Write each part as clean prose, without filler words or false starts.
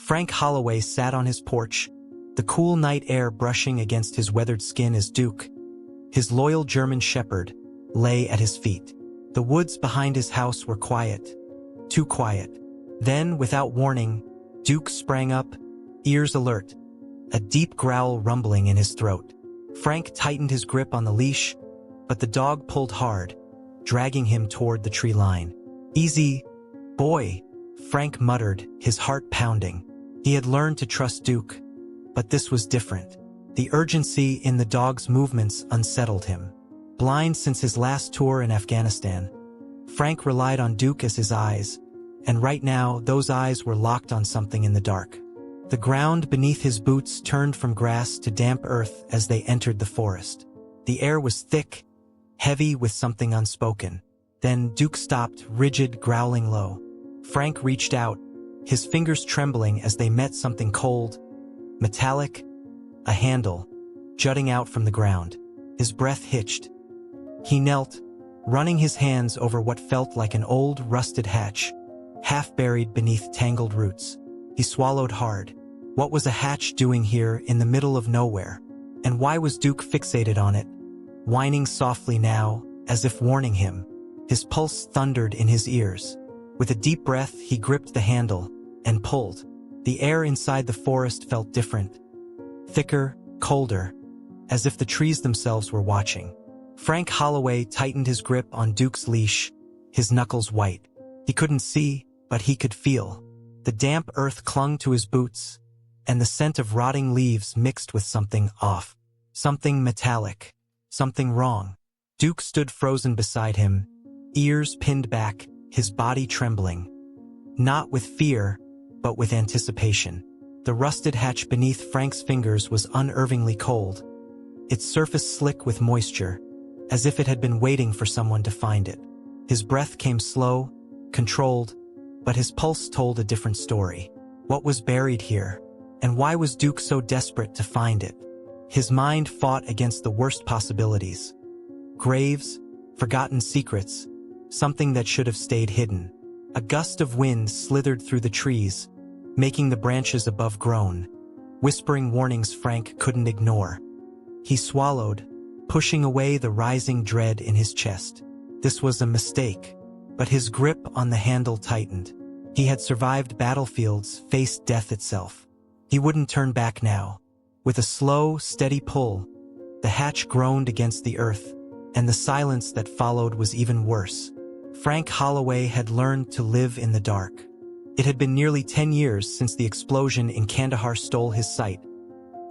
Frank Holloway sat on his porch, the cool night air brushing against his weathered skin as Duke, his loyal German shepherd, lay at his feet. The woods behind his house were quiet, too quiet. Then, without warning, Duke sprang up, ears alert, a deep growl rumbling in his throat. Frank tightened his grip on the leash, but the dog pulled hard, dragging him toward the tree line. "Easy, boy," Frank muttered, his heart pounding. He had learned to trust Duke, but this was different. The urgency in the dog's movements unsettled him. Blind since his last tour in Afghanistan, Frank relied on Duke as his eyes, and right now those eyes were locked on something in the dark. The ground beneath his boots turned from grass to damp earth as they entered the forest. The air was thick, heavy with something unspoken. Then Duke stopped, rigid, growling low. Frank reached out, his fingers trembling as they met something cold, metallic, a handle, jutting out from the ground. His breath hitched. He knelt, running his hands over what felt like an old, rusted hatch, half buried beneath tangled roots. He swallowed hard. What was a hatch doing here in the middle of nowhere? And why was Duke fixated on it, whining softly now, as if warning him? His pulse thundered in his ears. With a deep breath, he gripped the handle and pulled. The air inside the forest felt different, thicker, colder, as if the trees themselves were watching. Frank Holloway tightened his grip on Duke's leash, his knuckles white. He couldn't see, but he could feel. The damp earth clung to his boots, and the scent of rotting leaves mixed with something off. Something metallic. Something wrong. Duke stood frozen beside him, ears pinned back, his body trembling. Not with fear, but with anticipation. The rusted hatch beneath Frank's fingers was unnervingly cold, its surface slick with moisture, as if it had been waiting for someone to find it. His breath came slow, controlled, but his pulse told a different story. What was buried here? And why was Duke so desperate to find it? His mind fought against the worst possibilities. Graves, forgotten secrets, something that should have stayed hidden. A gust of wind slithered through the trees, making the branches above groan, whispering warnings Frank couldn't ignore. He swallowed, pushing away the rising dread in his chest. This was a mistake, but his grip on the handle tightened. He had survived battlefields, faced death itself. He wouldn't turn back now. With a slow, steady pull, the hatch groaned against the earth, and the silence that followed was even worse. Frank Holloway had learned to live in the dark. It had been nearly 10 years since the explosion in Kandahar stole his sight,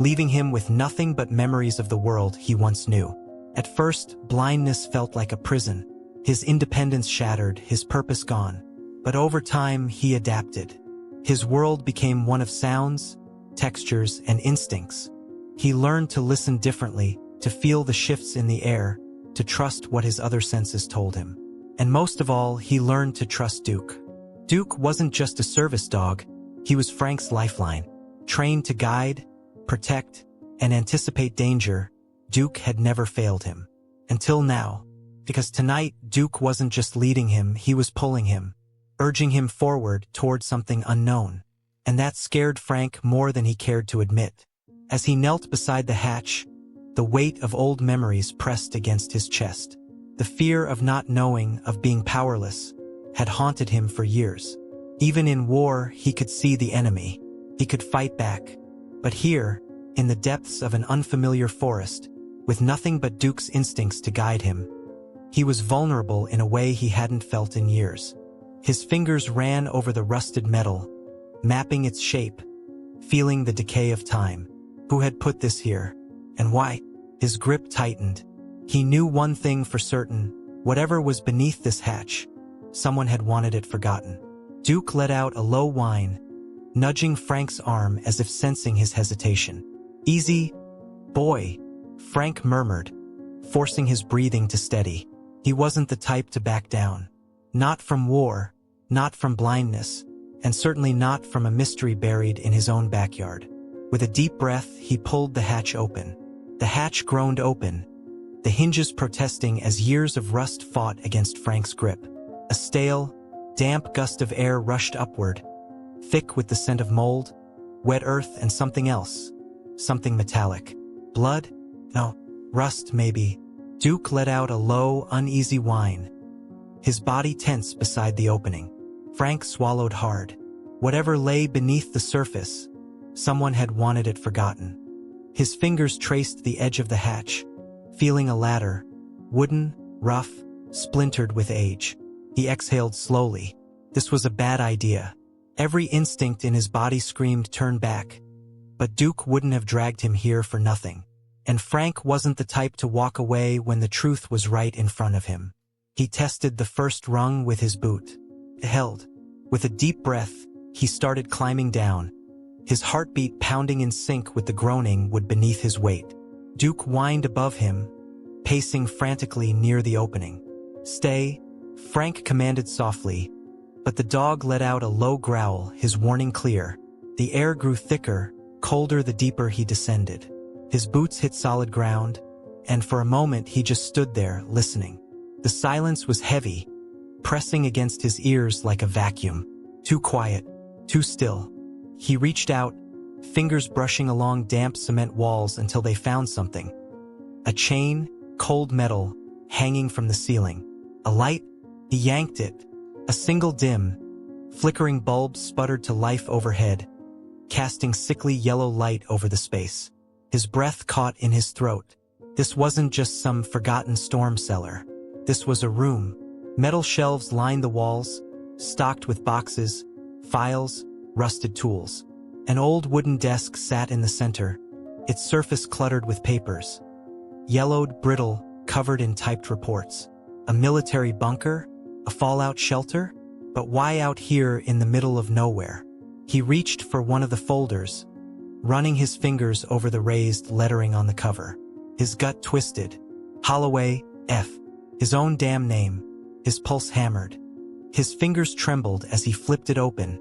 leaving him with nothing but memories of the world he once knew. At first, blindness felt like a prison. His independence shattered, his purpose gone. But over time, he adapted. His world became one of sounds, textures, and instincts. He learned to listen differently, to feel the shifts in the air, to trust what his other senses told him. And most of all, he learned to trust Duke. Duke wasn't just a service dog, he was Frank's lifeline. Trained to guide, protect, and anticipate danger, Duke had never failed him. Until now. Because tonight, Duke wasn't just leading him, he was pulling him, urging him forward toward something unknown. And that scared Frank more than he cared to admit. As he knelt beside the hatch, the weight of old memories pressed against his chest. The fear of not knowing, of being powerless, had haunted him for years. Even in war, he could see the enemy. He could fight back. But here, in the depths of an unfamiliar forest, with nothing but Duke's instincts to guide him, he was vulnerable in a way he hadn't felt in years. His fingers ran over the rusted metal, mapping its shape, feeling the decay of time. Who had put this here? And why? His grip tightened. He knew one thing for certain: whatever was beneath this hatch, someone had wanted it forgotten. Duke let out a low whine, nudging Frank's arm as if sensing his hesitation. "Easy, boy," Frank murmured, forcing his breathing to steady. He wasn't the type to back down. Not from war, not from blindness, and certainly not from a mystery buried in his own backyard. With a deep breath, he pulled the hatch open. The hatch groaned open, the hinges protesting as years of rust fought against Frank's grip. A stale, damp gust of air rushed upward, thick with the scent of mold, wet earth and something else. Something metallic. Blood? No. Rust, maybe. Duke let out a low, uneasy whine. His body tense beside the opening. Frank swallowed hard. Whatever lay beneath the surface, someone had wanted it forgotten. His fingers traced the edge of the hatch, feeling a ladder, wooden, rough, splintered with age. He exhaled slowly. This was a bad idea. Every instinct in his body screamed turn back. But Duke wouldn't have dragged him here for nothing. And Frank wasn't the type to walk away when the truth was right in front of him. He tested the first rung with his boot. It held. With a deep breath, he started climbing down, his heartbeat pounding in sync with the groaning wood beneath his weight. Duke whined above him, pacing frantically near the opening. "Stay," Frank commanded softly, but the dog let out a low growl, his warning clear. The air grew thicker, colder the deeper he descended. His boots hit solid ground, and for a moment he just stood there, listening. The silence was heavy, pressing against his ears like a vacuum. Too quiet, too still. He reached out, fingers brushing along damp cement walls until they found something. A chain, cold metal, hanging from the ceiling. A light? He yanked it. A single dim, flickering bulb sputtered to life overhead, casting sickly yellow light over the space. His breath caught in his throat. This wasn't just some forgotten storm cellar. This was a room. Metal shelves lined the walls, stocked with boxes, files, rusted tools. An old wooden desk sat in the center, its surface cluttered with papers. Yellowed, brittle, covered in typed reports. A military bunker? A fallout shelter? But why out here in the middle of nowhere? He reached for one of the folders, running his fingers over the raised lettering on the cover. His gut twisted. Holloway, F. His own damn name. His pulse hammered. His fingers trembled as he flipped it open,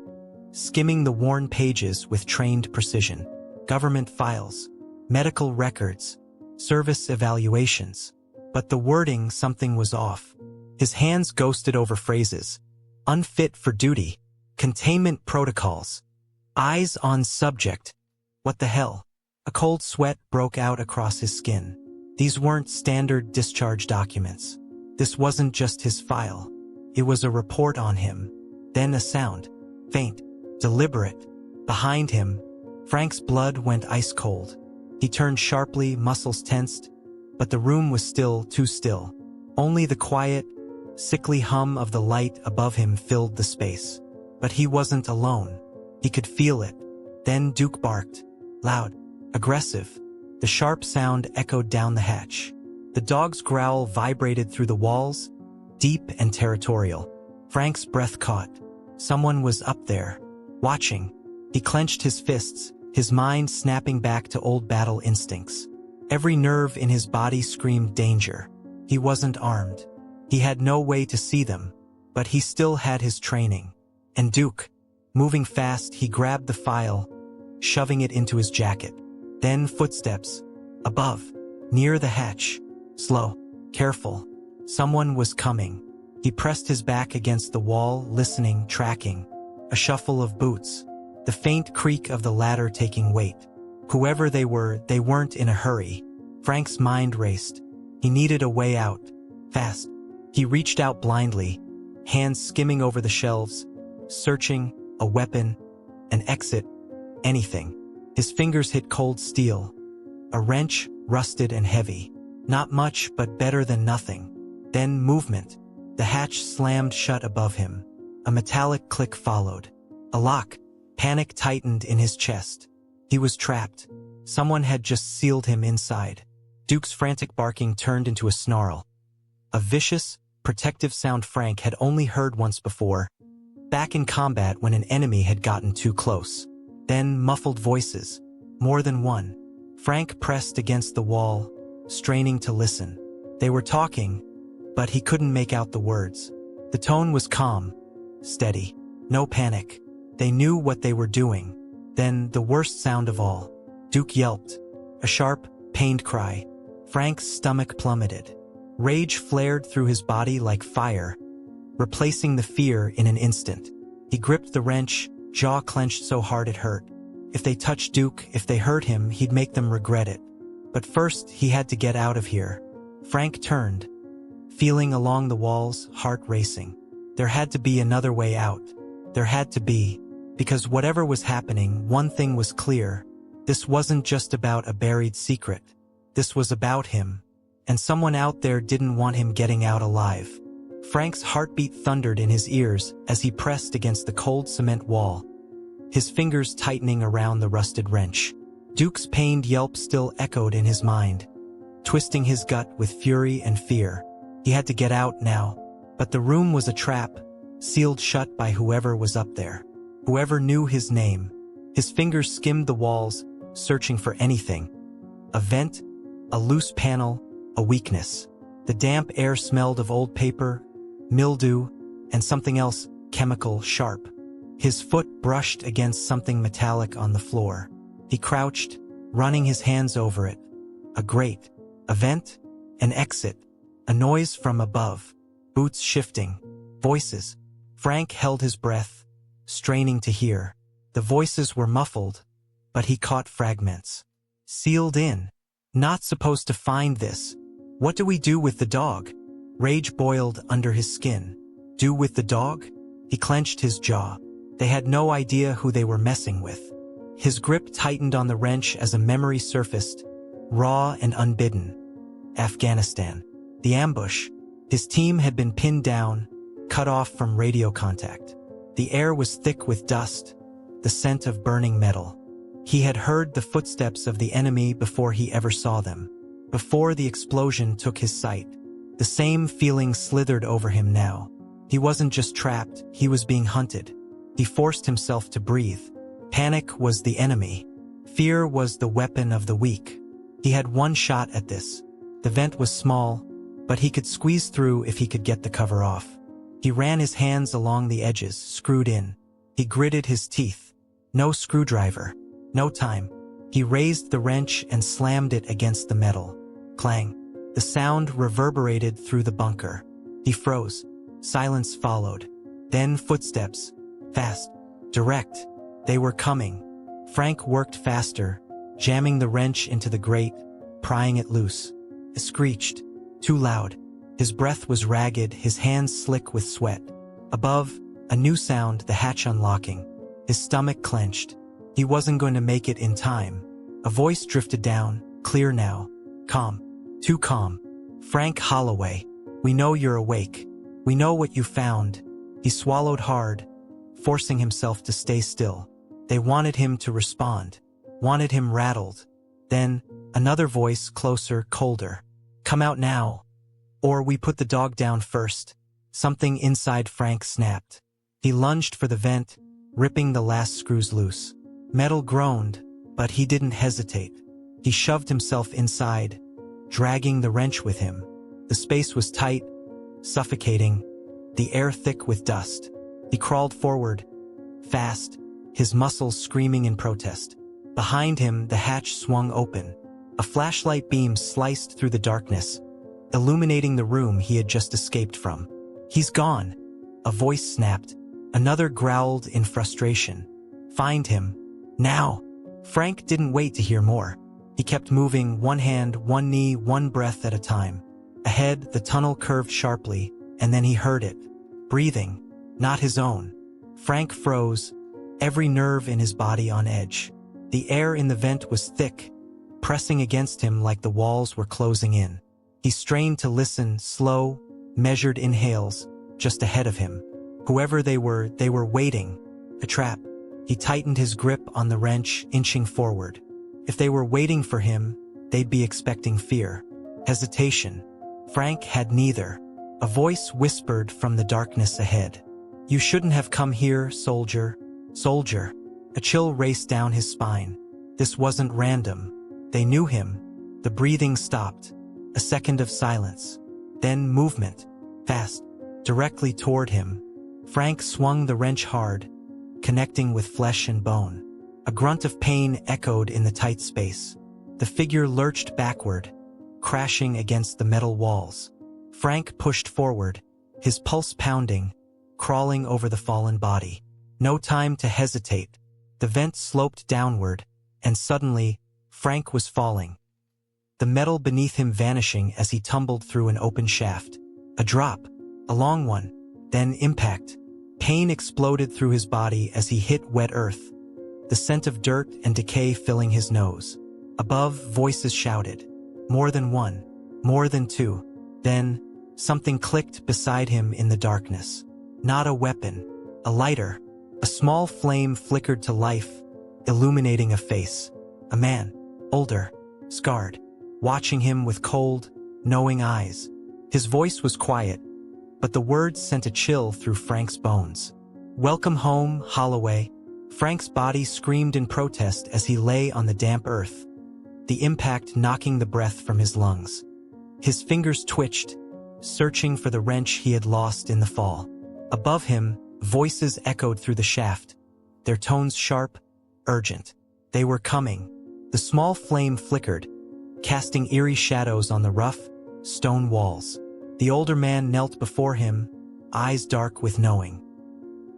skimming the worn pages with trained precision. Government files, medical records, service evaluations. But the wording, something was off. His hands ghosted over phrases. Unfit for duty. Containment protocols. Eyes on subject. What the hell? A cold sweat broke out across his skin. These weren't standard discharge documents. This wasn't just his file. It was a report on him. Then a sound. Faint. Deliberate. Behind him, Frank's blood went ice cold. He turned sharply, muscles tensed, but the room was still, too still. Only the quiet, sickly hum of the light above him filled the space. But he wasn't alone. He could feel it. Then Duke barked. Loud. Aggressive. The sharp sound echoed down the hatch. The dog's growl vibrated through the walls, deep and territorial. Frank's breath caught. Someone was up there, watching. He clenched his fists, his mind snapping back to old battle instincts. Every nerve in his body screamed danger. He wasn't armed. He had no way to see them, but he still had his training. And Duke, moving fast, he grabbed the file, shoving it into his jacket. Then footsteps. Above, near the hatch. Slow, careful. Someone was coming. He pressed his back against the wall, listening, tracking. A shuffle of boots. The faint creak of the ladder taking weight. Whoever they were, they weren't in a hurry. Frank's mind raced. He needed a way out. Fast. He reached out blindly, hands skimming over the shelves, searching, a weapon, an exit, anything. His fingers hit cold steel. A wrench, rusted and heavy. Not much, but better than nothing. Then movement. The hatch slammed shut above him. A metallic click followed. A lock. Panic tightened in his chest. He was trapped. Someone had just sealed him inside. Duke's frantic barking turned into a snarl. A vicious, protective sound Frank had only heard once before, back in combat when an enemy had gotten too close. Then muffled voices. More than one. Frank pressed against the wall, straining to listen. They were talking, but he couldn't make out the words. The tone was calm, steady. No panic. They knew what they were doing. Then, the worst sound of all. Duke yelped. A sharp, pained cry. Frank's stomach plummeted. Rage flared through his body like fire, replacing the fear in an instant. He gripped the wrench, jaw clenched so hard it hurt. If they touched Duke, if they hurt him, he'd make them regret it. But first, he had to get out of here. Frank turned, feeling along the walls, heart racing. There had to be another way out. There had to be. Because whatever was happening, one thing was clear. This wasn't just about a buried secret. This was about him. And someone out there didn't want him getting out alive. Frank's heartbeat thundered in his ears as he pressed against the cold cement wall, his fingers tightening around the rusted wrench. Duke's pained yelp still echoed in his mind, twisting his gut with fury and fear. He had to get out now. But the room was a trap, sealed shut by whoever was up there. Whoever knew his name. His fingers skimmed the walls, searching for anything. A vent, a loose panel, a weakness. The damp air smelled of old paper, mildew, and something else, chemical, sharp. His foot brushed against something metallic on the floor. He crouched, running his hands over it. A grate, a vent, an exit, a noise from above. Boots shifting, voices. Frank held his breath, straining to hear. The voices were muffled, but he caught fragments. Sealed in. Not supposed to find this. What do we do with the dog? Rage boiled under his skin. Do with the dog? He clenched his jaw. They had no idea who they were messing with. His grip tightened on the wrench as a memory surfaced, raw and unbidden. Afghanistan. The ambush. His team had been pinned down, cut off from radio contact. The air was thick with dust, the scent of burning metal. He had heard the footsteps of the enemy before he ever saw them, before the explosion took his sight. The same feeling slithered over him now. He wasn't just trapped, he was being hunted. He forced himself to breathe. Panic was the enemy. Fear was the weapon of the weak. He had one shot at this. The vent was small, but he could squeeze through if he could get the cover off. He ran his hands along the edges, screwed in. He gritted his teeth. No screwdriver. No time. He raised the wrench and slammed it against the metal. Clang. The sound reverberated through the bunker. He froze. Silence followed. Then footsteps. Fast. Direct. They were coming. Frank worked faster, jamming the wrench into the grate, prying it loose. It screeched. Too loud. His breath was ragged, his hands slick with sweat. Above, a new sound, the hatch unlocking. His stomach clenched. He wasn't going to make it in time. A voice drifted down, clear now. Calm. Too calm. Frank Holloway. We know you're awake. We know what you found. He swallowed hard, forcing himself to stay still. They wanted him to respond. Wanted him rattled. Then, another voice, closer, colder. Come out now. Or we put the dog down first. Something inside Frank snapped. He lunged for the vent, ripping the last screws loose. Metal groaned, but he didn't hesitate. He shoved himself inside, dragging the wrench with him. The space was tight, suffocating, the air thick with dust. He crawled forward, fast, his muscles screaming in protest. Behind him, the hatch swung open. A flashlight beam sliced through the darkness, illuminating the room he had just escaped from. He's gone. A voice snapped. Another growled in frustration. Find him. Now. Frank didn't wait to hear more. He kept moving, one hand, one knee, one breath at a time. Ahead, the tunnel curved sharply, and then he heard it. Breathing. Not his own. Frank froze, every nerve in his body on edge. The air in the vent was thick, pressing against him like the walls were closing in. He strained to listen, slow, measured inhales, just ahead of him. Whoever they were waiting. A trap. He tightened his grip on the wrench, inching forward. If they were waiting for him, they'd be expecting fear. Hesitation. Frank had neither. A voice whispered from the darkness ahead. You shouldn't have come here, soldier. Soldier. A chill raced down his spine. This wasn't random. They knew him. The breathing stopped. A second of silence. Then movement. Fast. Directly toward him. Frank swung the wrench hard, connecting with flesh and bone. A grunt of pain echoed in the tight space. The figure lurched backward, crashing against the metal walls. Frank pushed forward, his pulse pounding, crawling over the fallen body. No time to hesitate. The vent sloped downward, and suddenly, Frank was falling. The metal beneath him vanishing as he tumbled through an open shaft. A drop, a long one, then impact. Pain exploded through his body as he hit wet earth, the scent of dirt and decay filling his nose. Above, voices shouted. More than one, more than two. Then, something clicked beside him in the darkness. Not a weapon, a lighter. A small flame flickered to life, illuminating a face. A man, older, scarred, watching him with cold, knowing eyes. His voice was quiet, but the words sent a chill through Frank's bones. "Welcome home, Holloway." Frank's body screamed in protest as he lay on the damp earth, the impact knocking the breath from his lungs. His fingers twitched, searching for the wrench he had lost in the fall. Above him, voices echoed through the shaft, their tones sharp, urgent. They were coming. The small flame flickered, casting eerie shadows on the rough, stone walls. The older man knelt before him, eyes dark with knowing.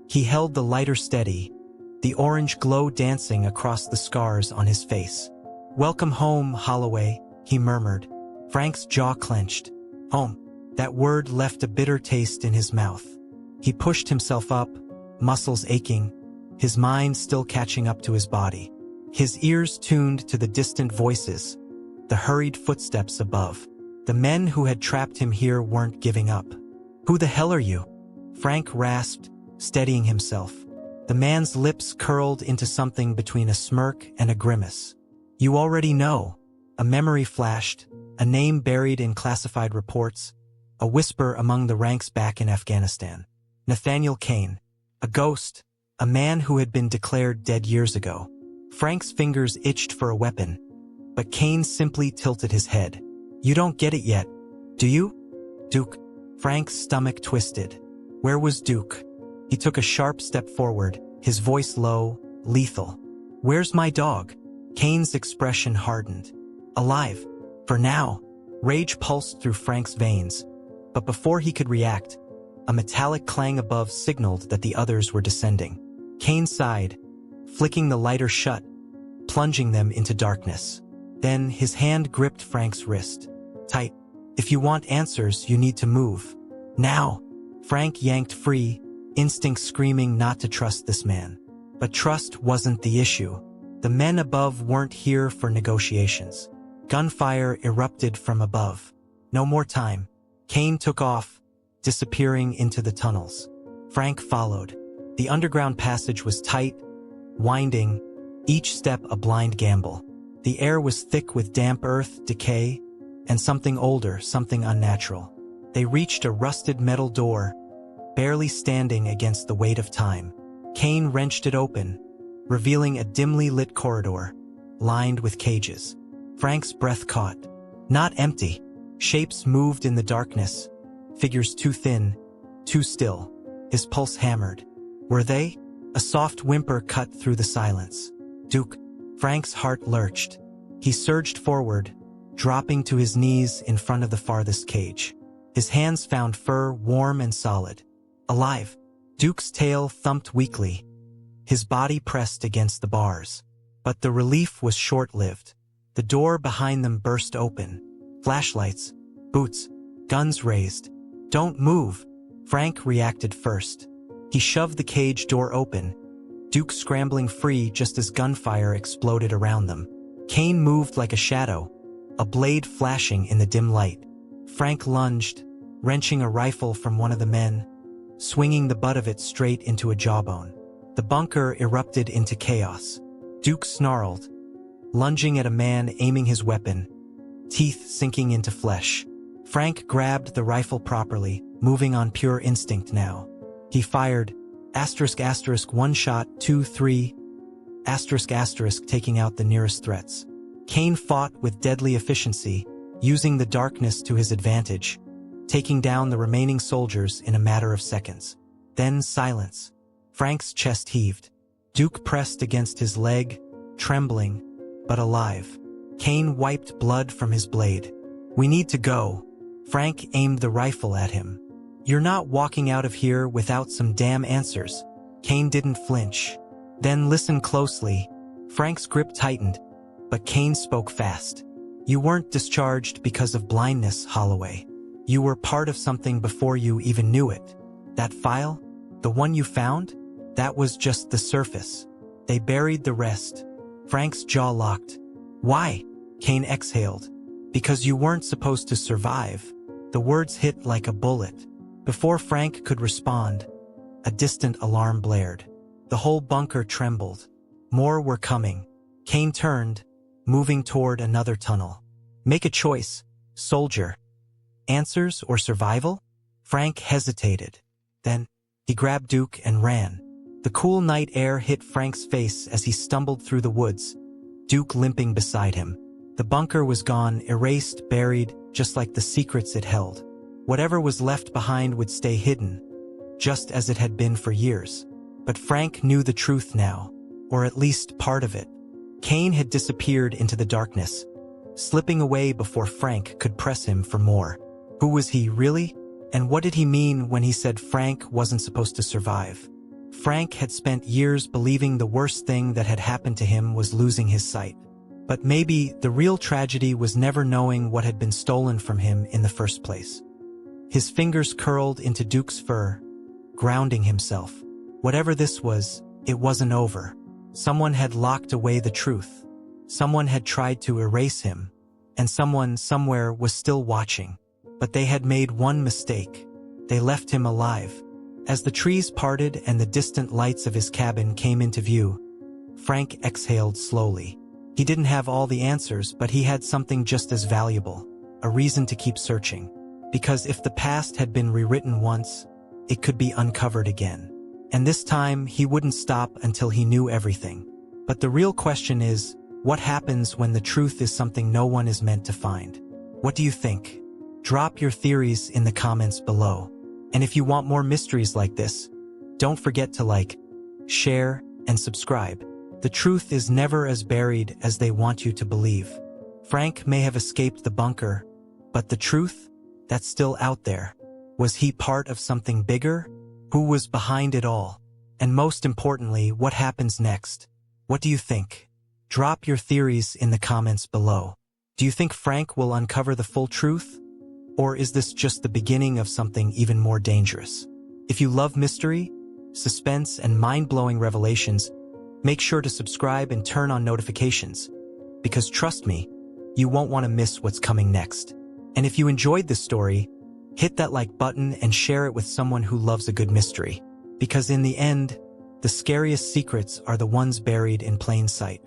He held the lighter steady, the orange glow dancing across the scars on his face. "Welcome home, Holloway," he murmured. Frank's jaw clenched. Home. That word left a bitter taste in his mouth. He pushed himself up, muscles aching, his mind still catching up to his body. His ears tuned to the distant voices, the hurried footsteps above. The men who had trapped him here weren't giving up. "Who the hell are you?" Frank rasped, steadying himself. The man's lips curled into something between a smirk and a grimace. "You already know." A memory flashed, a name buried in classified reports, a whisper among the ranks back in Afghanistan. Nathaniel Kane, a ghost, a man who had been declared dead years ago. Frank's fingers itched for a weapon, but Kane simply tilted his head. "You don't get it yet, do you? Duke." Frank's stomach twisted. Where was Duke? He took a sharp step forward, his voice low, lethal. "Where's my dog?" Kane's expression hardened. "Alive. For now." Rage pulsed through Frank's veins, but before he could react, a metallic clang above signaled that the others were descending. Kane sighed, flicking the lighter shut, plunging them into darkness. Then his hand gripped Frank's wrist. Tight. "If you want answers, you need to move. Now." Frank yanked free, instinct screaming not to trust this man. But trust wasn't the issue. The men above weren't here for negotiations. Gunfire erupted from above. No more time. Kane took off, disappearing into the tunnels. Frank followed. The underground passage was tight, winding, each step a blind gamble. The air was thick with damp earth, decay, and something older, something unnatural. They reached a rusted metal door, barely standing against the weight of time. Kane wrenched it open, revealing a dimly lit corridor, lined with cages. Frank's breath caught. Not empty. Shapes moved in the darkness, figures too thin, too still. His pulse hammered. Were they? A soft whimper cut through the silence. "Duke." Frank's heart lurched. He surged forward, dropping to his knees in front of the farthest cage. His hands found fur warm and solid. Alive. Duke's tail thumped weakly, his body pressed against the bars. But the relief was short-lived. The door behind them burst open. Flashlights, boots, guns raised. "Don't move." Frank reacted first. He shoved the cage door open, Duke scrambling free just as gunfire exploded around them. Kane moved like a shadow, a blade flashing in the dim light. Frank lunged, wrenching a rifle from one of the men, swinging the butt of it straight into a jawbone. The bunker erupted into chaos. Duke snarled, lunging at a man aiming his weapon, teeth sinking into flesh. Frank grabbed the rifle properly, moving on pure instinct now. He fired, ***, 1 shot, 2, 3, ***, taking out the nearest threats. Kane fought with deadly efficiency, using the darkness to his advantage, taking down the remaining soldiers in a matter of seconds. Then silence. Frank's chest heaved. Duke pressed against his leg, trembling, but alive. Kane wiped blood from his blade. "We need to go." Frank aimed the rifle at him. "You're not walking out of here without some damn answers." Kane didn't flinch. Then listen closely. Frank's grip tightened, but Kane spoke fast. You weren't discharged because of blindness, Holloway. You were part of something before you even knew it. That file, the one you found, that was just the surface. They buried the rest. Frank's jaw locked. Why? Kane exhaled. Because you weren't supposed to survive. The words hit like a bullet. Before Frank could respond, a distant alarm blared. The whole bunker trembled. More were coming. Kane turned, moving toward another tunnel. Make a choice, soldier. Answers or survival? Frank hesitated. Then, he grabbed Duke and ran. The cool night air hit Frank's face as he stumbled through the woods, Duke limping beside him. The bunker was gone, erased, buried, just like the secrets it held. Whatever was left behind would stay hidden, just as it had been for years. But Frank knew the truth now, or at least part of it. Kane had disappeared into the darkness, slipping away before Frank could press him for more. Who was he, really? And what did he mean when he said Frank wasn't supposed to survive? Frank had spent years believing the worst thing that had happened to him was losing his sight. But maybe the real tragedy was never knowing what had been stolen from him in the first place. His fingers curled into Duke's fur, grounding himself. Whatever this was, it wasn't over. Someone had locked away the truth. Someone had tried to erase him, and someone somewhere was still watching. But they had made one mistake. They left him alive. As the trees parted and the distant lights of his cabin came into view, Frank exhaled slowly. He didn't have all the answers, but he had something just as valuable, a reason to keep searching. Because if the past had been rewritten once, it could be uncovered again. And this time, he wouldn't stop until he knew everything. But the real question is, what happens when the truth is something no one is meant to find? What do you think? Drop your theories in the comments below. And if you want more mysteries like this, don't forget to like, share, and subscribe. The truth is never as buried as they want you to believe. Frank may have escaped the bunker, but the truth, that's still out there. Was he part of something bigger? Who was behind it all? And most importantly, what happens next? What do you think? Drop your theories in the comments below. Do you think Frank will uncover the full truth? Or is this just the beginning of something even more dangerous? If you love mystery, suspense, and mind-blowing revelations, make sure to subscribe and turn on notifications. Because trust me, you won't want to miss what's coming next. And if you enjoyed this story, hit that like button and share it with someone who loves a good mystery. Because in the end, the scariest secrets are the ones buried in plain sight.